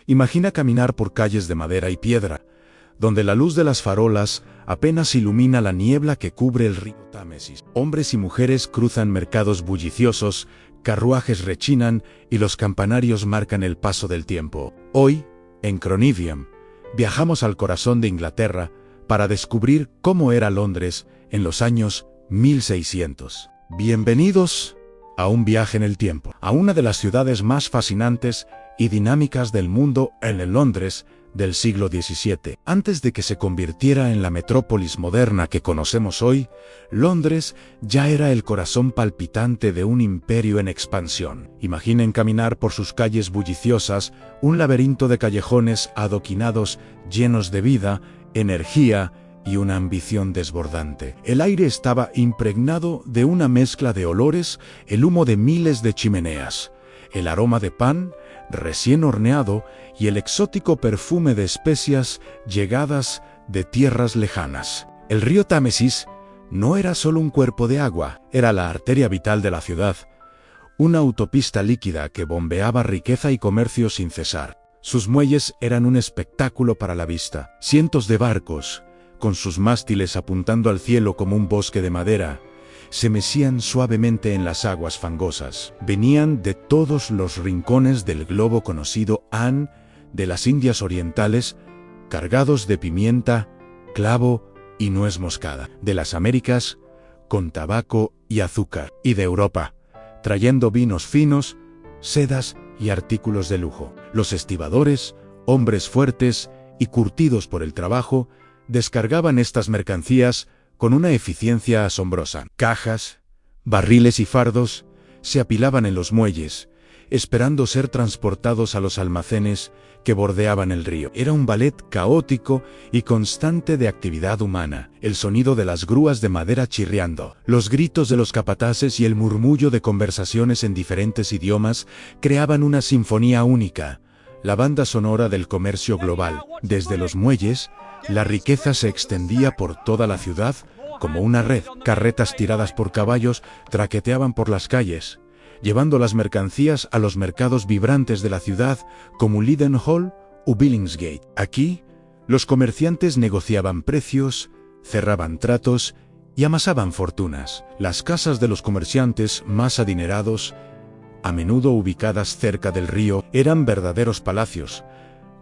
Imagina caminar por calles de madera y piedra, donde la luz de las farolas apenas ilumina la niebla que cubre el río Támesis. Hombres y mujeres cruzan mercados bulliciosos, carruajes rechinan y los campanarios marcan el paso del tiempo. Hoy, en Cronivium, viajamos al corazón de Inglaterra para descubrir cómo era Londres en los años 1600. Bienvenidos a un viaje en el tiempo, a una de las ciudades más fascinantes y dinámicas del mundo, en el Londres del siglo XVII. Antes de que se convirtiera en la metrópolis moderna que conocemos hoy, Londres ya era el corazón palpitante de un imperio en expansión. Imaginen caminar por sus calles bulliciosas, un laberinto de callejones adoquinados llenos de vida, energía y una ambición desbordante. El aire estaba impregnado de una mezcla de olores, el humo de miles de chimeneas, el aroma de pan recién horneado y el exótico perfume de especias llegadas de tierras lejanas. El río Támesis no era solo un cuerpo de agua, era la arteria vital de la ciudad, una autopista líquida que bombeaba riqueza y comercio sin cesar. Sus muelles eran un espectáculo para la vista. Cientos de barcos, con sus mástiles apuntando al cielo como un bosque de madera, se mecían suavemente en las aguas fangosas. Venían de todos los rincones del globo conocido de las Indias Orientales, cargados de pimienta, clavo y nuez moscada. De las Américas, con tabaco y azúcar. Y de Europa, trayendo vinos finos, sedas y artículos de lujo. Los estibadores, hombres fuertes y curtidos por el trabajo, descargaban estas mercancías con una eficiencia asombrosa. Cajas, barriles y fardos se apilaban en los muelles, esperando ser transportados a los almacenes que bordeaban el río. Era un ballet caótico y constante de actividad humana. El sonido de las grúas de madera chirriando, los gritos de los capataces y el murmullo de conversaciones en diferentes idiomas creaban una sinfonía única, la banda sonora del comercio global. Desde los muelles, la riqueza se extendía por toda la ciudad como una red. Carretas tiradas por caballos traqueteaban por las calles, llevando las mercancías a los mercados vibrantes de la ciudad como Leadenhall o Billingsgate. Aquí, los comerciantes negociaban precios, cerraban tratos y amasaban fortunas. Las casas de los comerciantes más adinerados, a menudo ubicadas cerca del río, eran verdaderos palacios,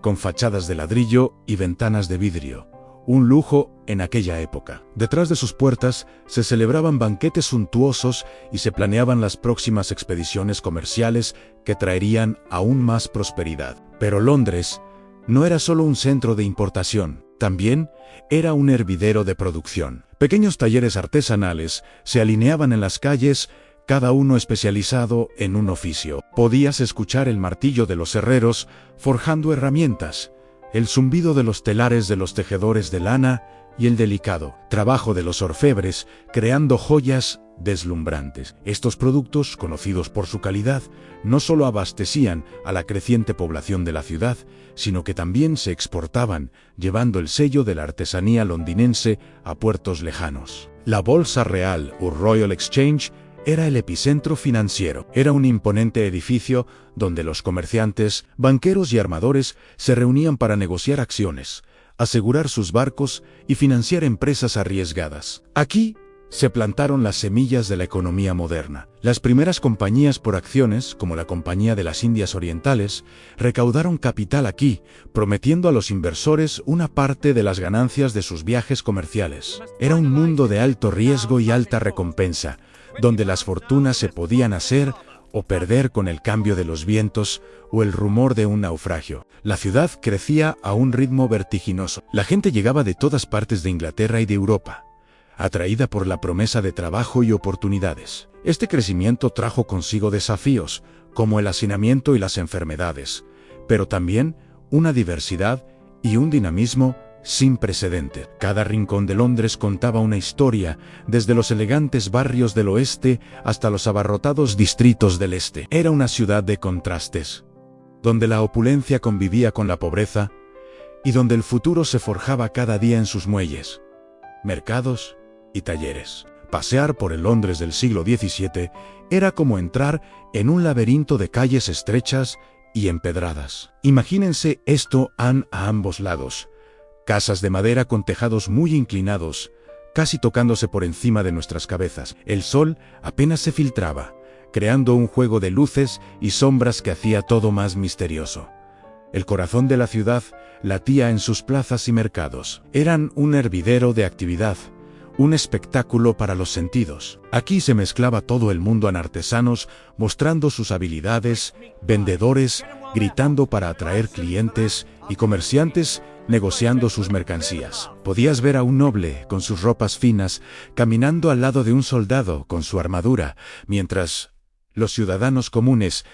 con fachadas de ladrillo y ventanas de vidrio, un lujo en aquella época. Detrás de sus puertas se celebraban banquetes suntuosos y se planeaban las próximas expediciones comerciales que traerían aún más prosperidad. Pero Londres no era solo un centro de importación, también era un hervidero de producción. Pequeños talleres artesanales se alineaban en las calles, cada uno especializado en un oficio. Podías escuchar el martillo de los herreros forjando herramientas, el zumbido de los telares de los tejedores de lana y el delicado trabajo de los orfebres creando joyas deslumbrantes. Estos productos, conocidos por su calidad, no solo abastecían a la creciente población de la ciudad, sino que también se exportaban, llevando el sello de la artesanía londinense a puertos lejanos. La Bolsa Real o Royal Exchange era el epicentro financiero. Era un imponente edificio donde los comerciantes, banqueros y armadores se reunían para negociar acciones, asegurar sus barcos y financiar empresas arriesgadas. Aquí se plantaron las semillas de la economía moderna. Las primeras compañías por acciones, como la Compañía de las Indias Orientales, recaudaron capital aquí, prometiendo a los inversores una parte de las ganancias de sus viajes comerciales. Era un mundo de alto riesgo y alta recompensa, donde las fortunas se podían hacer o perder con el cambio de los vientos o el rumor de un naufragio. La ciudad crecía a un ritmo vertiginoso. La gente llegaba de todas partes de Inglaterra y de Europa, atraída por la promesa de trabajo y oportunidades. Este crecimiento trajo consigo desafíos, como el hacinamiento y las enfermedades, pero también una diversidad y un dinamismo sin precedente. Cada rincón de Londres contaba una historia, desde los elegantes barrios del oeste hasta los abarrotados distritos del este. Era una ciudad de contrastes, donde la opulencia convivía con la pobreza y donde el futuro se forjaba cada día en sus muelles, mercados y talleres. Pasear por el Londres del siglo XVII era como entrar en un laberinto de calles estrechas y empedradas. Imagínense esto a ambos lados. Casas de madera con tejados muy inclinados, casi tocándose por encima de nuestras cabezas. El sol apenas se filtraba, creando un juego de luces y sombras que hacía todo más misterioso. El corazón de la ciudad latía en sus plazas y mercados. Eran un hervidero de actividad, un espectáculo para los sentidos. Aquí se mezclaba todo el mundo en artesanos, mostrando sus habilidades, vendedores, gritando para atraer clientes y comerciantes, negociando sus mercancías. Podías ver a un noble, con sus ropas finas, caminando al lado de un soldado, con su armadura, mientras los ciudadanos comunes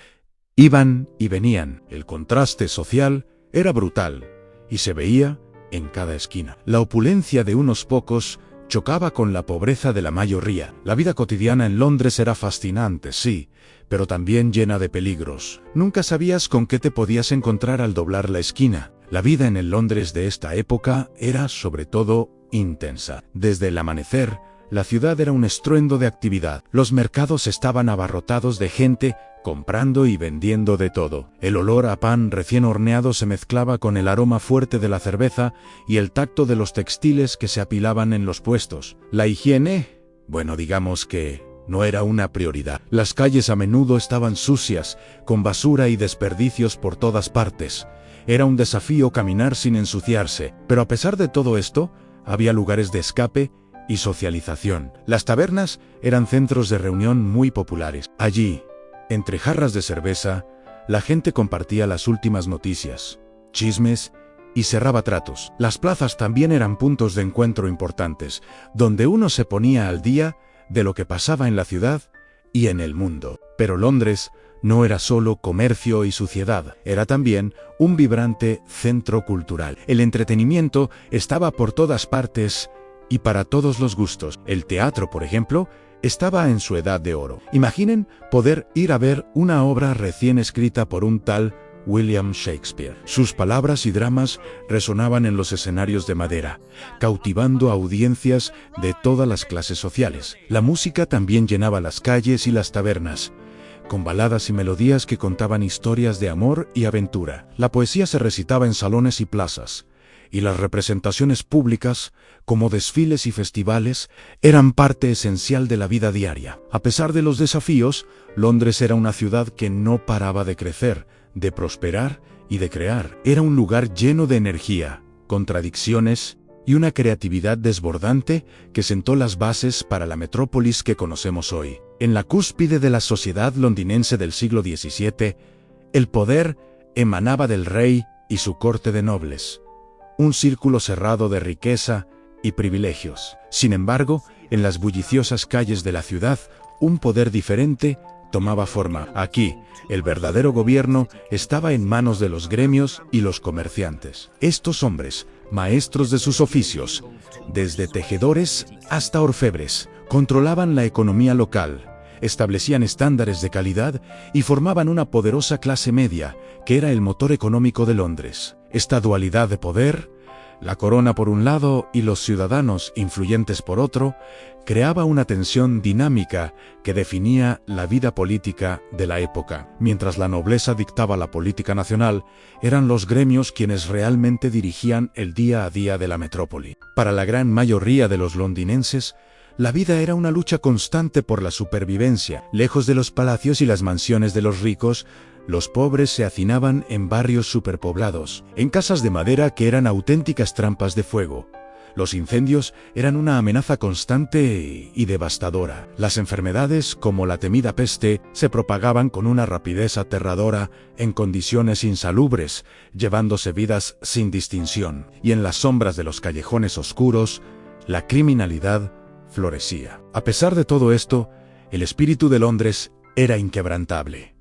iban y venían. El contraste social era brutal, y se veía en cada esquina. La opulencia de unos pocos chocaba con la pobreza de la mayoría. La vida cotidiana en Londres era fascinante, sí, pero también llena de peligros. Nunca sabías con qué te podías encontrar al doblar la esquina. La vida en el Londres de esta época era, sobre todo, intensa. Desde el amanecer, la ciudad era un estruendo de actividad. Los mercados estaban abarrotados de gente, comprando y vendiendo de todo. El olor a pan recién horneado se mezclaba con el aroma fuerte de la cerveza y el tacto de los textiles que se apilaban en los puestos. La higiene, bueno, digamos que no era una prioridad. Las calles a menudo estaban sucias, con basura y desperdicios por todas partes. Era un desafío caminar sin ensuciarse, pero a pesar de todo esto, había lugares de escape y socialización. Las tabernas eran centros de reunión muy populares. Allí, entre jarras de cerveza, la gente compartía las últimas noticias, chismes y cerraba tratos. Las plazas también eran puntos de encuentro importantes, donde uno se ponía al día de lo que pasaba en la ciudad y en el mundo. Pero Londres no era solo comercio y suciedad, era también un vibrante centro cultural. El entretenimiento estaba por todas partes y para todos los gustos. El teatro, por ejemplo, estaba en su edad de oro. Imaginen poder ir a ver una obra recién escrita por un tal William Shakespeare. Sus palabras y dramas resonaban en los escenarios de madera, cautivando a audiencias de todas las clases sociales. La música también llenaba las calles y las tabernas, con baladas y melodías que contaban historias de amor y aventura. La poesía se recitaba en salones y plazas, y las representaciones públicas, como desfiles y festivales, eran parte esencial de la vida diaria. A pesar de los desafíos, Londres era una ciudad que no paraba de crecer, de prosperar y de crear. Era un lugar lleno de energía, contradicciones y una creatividad desbordante que sentó las bases para la metrópolis que conocemos hoy. En la cúspide de la sociedad londinense del siglo XVII, el poder emanaba del rey y su corte de nobles, un círculo cerrado de riqueza y privilegios. Sin embargo, en las bulliciosas calles de la ciudad, un poder diferente tomaba forma. Aquí, el verdadero gobierno estaba en manos de los gremios y los comerciantes. Estos hombres, maestros de sus oficios, desde tejedores hasta orfebres, controlaban la economía local, establecían estándares de calidad y formaban una poderosa clase media, que era el motor económico de Londres. Esta dualidad de poder, la corona por un lado y los ciudadanos influyentes por otro, creaba una tensión dinámica que definía la vida política de la época. Mientras la nobleza dictaba la política nacional, eran los gremios quienes realmente dirigían el día a día de la metrópoli. Para la gran mayoría de los londinenses, la vida era una lucha constante por la supervivencia. Lejos de los palacios y las mansiones de los ricos, los pobres se hacinaban en barrios superpoblados, en casas de madera que eran auténticas trampas de fuego. Los incendios eran una amenaza constante y devastadora. Las enfermedades, como la temida peste, se propagaban con una rapidez aterradora en condiciones insalubres, llevándose vidas sin distinción. Y en las sombras de los callejones oscuros, la criminalidad florecía. A pesar de todo esto, el espíritu de Londres era inquebrantable.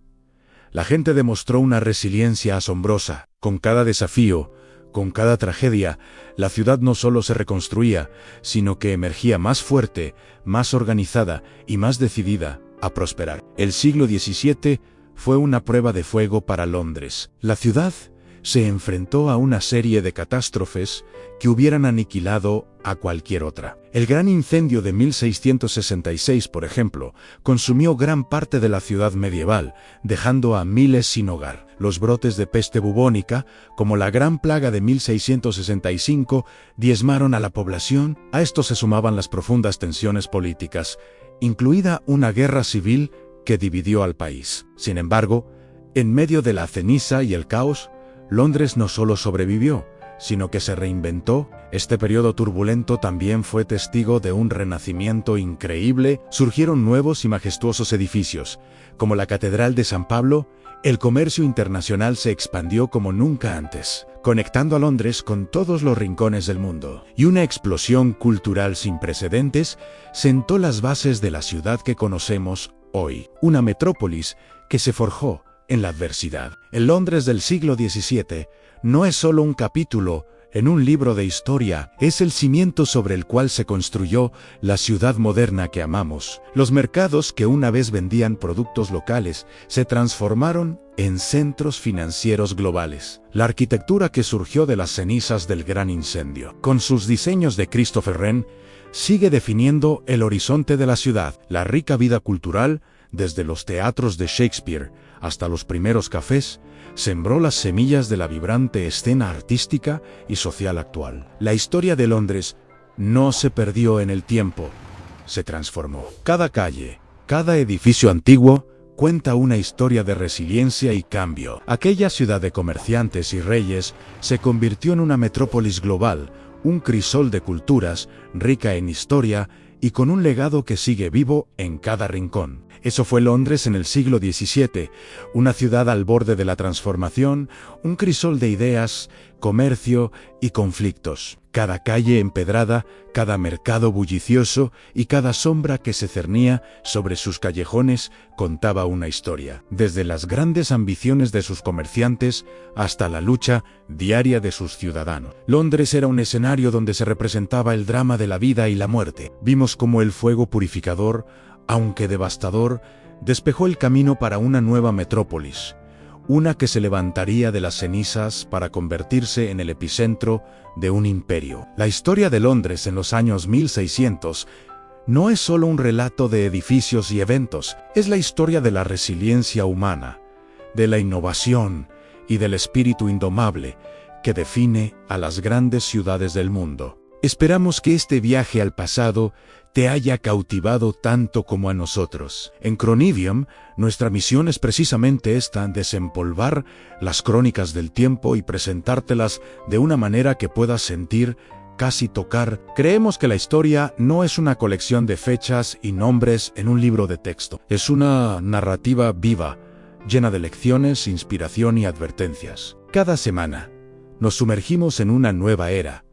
La gente demostró una resiliencia asombrosa. Con cada desafío, con cada tragedia, la ciudad no solo se reconstruía, sino que emergía más fuerte, más organizada y más decidida a prosperar. El siglo XVII fue una prueba de fuego para Londres. La ciudad se enfrentó a una serie de catástrofes que hubieran aniquilado a cualquier otra. El gran incendio de 1666, por ejemplo, consumió gran parte de la ciudad medieval, dejando a miles sin hogar. Los brotes de peste bubónica, como la gran plaga de 1665, diezmaron a la población. A esto se sumaban las profundas tensiones políticas, incluida una guerra civil que dividió al país. Sin embargo, en medio de la ceniza y el caos, Londres no solo sobrevivió, sino que se reinventó. Este periodo turbulento también fue testigo de un renacimiento increíble. Surgieron nuevos y majestuosos edificios, como la Catedral de San Pablo. El comercio internacional se expandió como nunca antes, conectando a Londres con todos los rincones del mundo. Y una explosión cultural sin precedentes sentó las bases de la ciudad que conocemos hoy. Una metrópolis que se forjó en la adversidad. El Londres del siglo XVII no es solo un capítulo en un libro de historia, es el cimiento sobre el cual se construyó la ciudad moderna que amamos. Los mercados que una vez vendían productos locales se transformaron en centros financieros globales. La arquitectura que surgió de las cenizas del gran incendio, con sus diseños de Christopher Wren, sigue definiendo el horizonte de la ciudad. La rica vida cultural, desde los teatros de Shakespeare hasta los primeros cafés, sembró las semillas de la vibrante escena artística y social actual. La historia de Londres no se perdió en el tiempo, se transformó. Cada calle, cada edificio antiguo, cuenta una historia de resiliencia y cambio. Aquella ciudad de comerciantes y reyes se convirtió en una metrópolis global, un crisol de culturas, rica en historia y con un legado que sigue vivo en cada rincón. Eso fue Londres en el siglo XVII, una ciudad al borde de la transformación, un crisol de ideas, comercio y conflictos. Cada calle empedrada, cada mercado bullicioso y cada sombra que se cernía sobre sus callejones contaba una historia. Desde las grandes ambiciones de sus comerciantes hasta la lucha diaria de sus ciudadanos. Londres era un escenario donde se representaba el drama de la vida y la muerte. Vimos cómo el fuego purificador, aunque devastador, despejó el camino para una nueva metrópolis, una que se levantaría de las cenizas para convertirse en el epicentro de un imperio. La historia de Londres en los años 1600 no es solo un relato de edificios y eventos, es la historia de la resiliencia humana, de la innovación y del espíritu indomable que define a las grandes ciudades del mundo. Esperamos que este viaje al pasado te haya cautivado tanto como a nosotros. En Cronivium, nuestra misión es precisamente esta: desempolvar las crónicas del tiempo y presentártelas de una manera que puedas sentir, casi tocar. Creemos que la historia no es una colección de fechas y nombres en un libro de texto. Es una narrativa viva, llena de lecciones, inspiración y advertencias. Cada semana, nos sumergimos en una nueva era,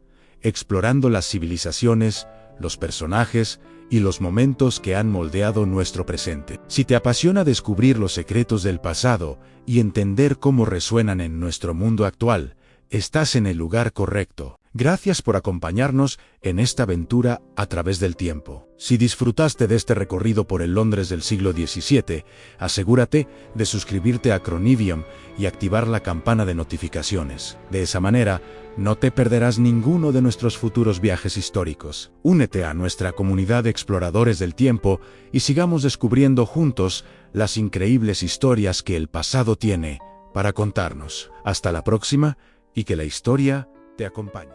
explorando las civilizaciones, los personajes y los momentos que han moldeado nuestro presente. Si te apasiona descubrir los secretos del pasado y entender cómo resuenan en nuestro mundo actual, estás en el lugar correcto. Gracias por acompañarnos en esta aventura a través del tiempo. Si disfrutaste de este recorrido por el Londres del siglo XVII, asegúrate de suscribirte a Cronivium y activar la campana de notificaciones. De esa manera, no te perderás ninguno de nuestros futuros viajes históricos. Únete a nuestra comunidad de exploradores del tiempo y sigamos descubriendo juntos las increíbles historias que el pasado tiene para contarnos. Hasta la próxima y que la historia te acompañe.